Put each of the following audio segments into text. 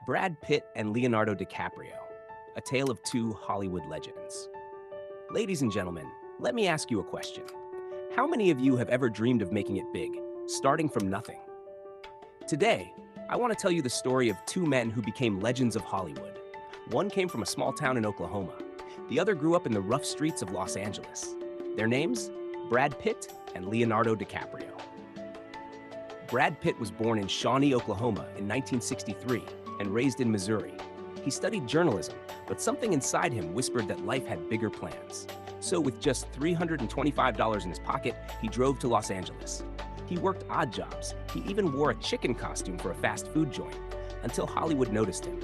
Brad Pitt and Leonardo DiCaprio, a tale of two Hollywood legends. Ladies and gentlemen, let me ask you a question. How many of you have ever dreamed of making it big, starting from nothing? Today, I want to tell you the story of two men who became legends of Hollywood. One came from a small town in Oklahoma. The other grew up in the rough streets of Los Angeles. Their names? Brad Pitt and Leonardo DiCaprio. Brad Pitt was born in Shawnee, Oklahoma in 1963 and raised in Missouri. He studied journalism, but something inside him whispered that life had bigger plans. So with just $325 in his pocket, he drove to Los Angeles. He worked odd jobs. He even wore a chicken costume for a fast food joint, until Hollywood noticed him.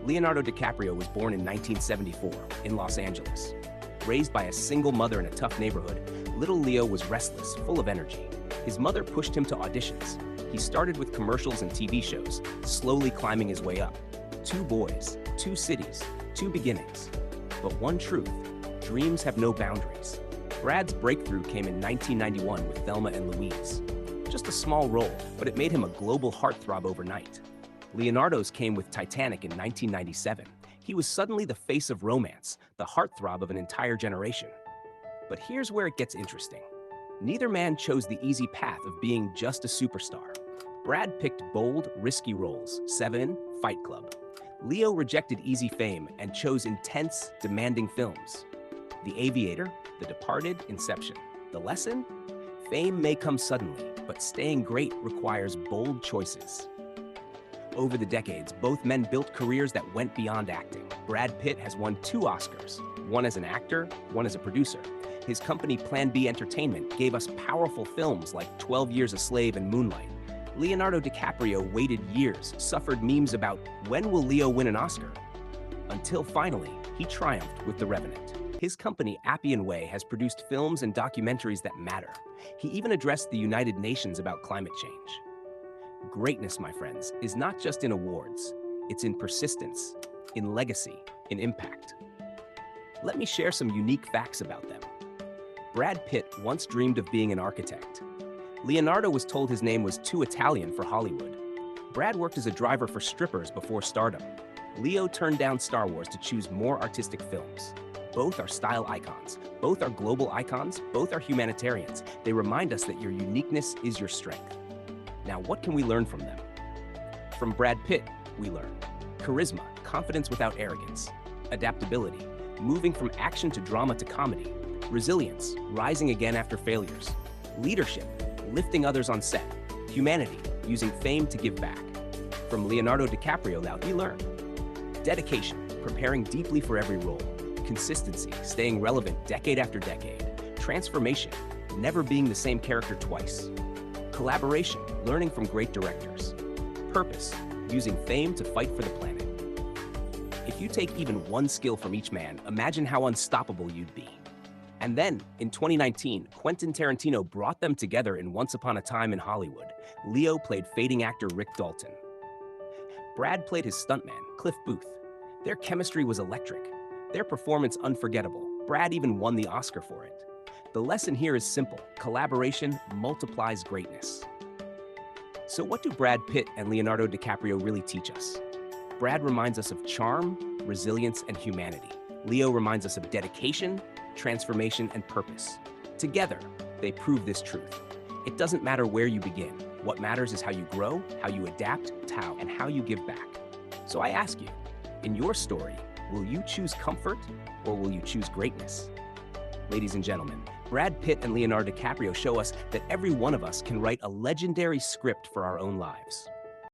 Leonardo DiCaprio was born in 1974 in Los Angeles. Raised by a single mother in a tough neighborhood, little Leo was restless, full of energy. His mother pushed him to auditions. He started with commercials and TV shows, slowly climbing his way up. Two boys, two cities, two beginnings. But one truth, dreams have no boundaries. Brad's breakthrough came in 1991 with Thelma and Louise. Just a small role, but it made him a global heartthrob overnight. Leonardo's came with Titanic in 1997. He was suddenly the face of romance, the heartthrob of an entire generation. But here's where it gets interesting. Neither man chose the easy path of being just a superstar. Brad picked bold, risky roles, Seven, Fight Club. Leo rejected easy fame and chose intense, demanding films. The Aviator, The Departed, Inception. The lesson? Fame may come suddenly, but staying great requires bold choices. Over the decades, both men built careers that went beyond acting. Brad Pitt has won 2 Oscars, one as an actor, one as a producer. His company Plan B Entertainment gave us powerful films like 12 Years a Slave and Moonlight. Leonardo DiCaprio waited years, suffered memes about when will Leo win an Oscar? Until finally, he triumphed with The Revenant. His company Appian Way has produced films and documentaries that matter. He even addressed the United Nations about climate change. Greatness, my friends, is not just in awards. It's in persistence, in legacy, in impact. Let me share some unique facts about them. Brad Pitt once dreamed of being an architect. Leonardo was told his name was too Italian for Hollywood. Brad worked as a driver for strippers before stardom. Leo turned down Star Wars to choose more artistic films. Both are style icons. Both are global icons. Both are humanitarians. They remind us that your uniqueness is your strength. Now, what can we learn from them? From Brad Pitt, we learn charisma, confidence without arrogance; adaptability, moving from action to drama to comedy; resilience, rising again after failures; leadership, lifting others on set; humanity, using fame to give back. From Leonardo DiCaprio, now we learn dedication, preparing deeply for every role; consistency, staying relevant decade after decade; transformation, never being the same character twice; collaboration, learning from great directors; purpose, using fame to fight for the planet. If you take even one skill from each man, imagine how unstoppable you'd be. And then, in 2019, Quentin Tarantino brought them together in Once Upon a Time in Hollywood. Leo played fading actor Rick Dalton. Brad played his stuntman, Cliff Booth. Their chemistry was electric. Their performance unforgettable. Brad even won the Oscar for it. The lesson here is simple. Collaboration multiplies greatness. So what do Brad Pitt and Leonardo DiCaprio really teach us? Brad reminds us of charm, resilience, and humanity. Leo reminds us of dedication, transformation, and purpose. Together, they prove this truth. It doesn't matter where you begin. What matters is how you grow, how you adapt, and how you give back. So I ask you, in your story, will you choose comfort or will you choose greatness? Ladies and gentlemen, Brad Pitt and Leonardo DiCaprio show us that every one of us can write a legendary script for our own lives.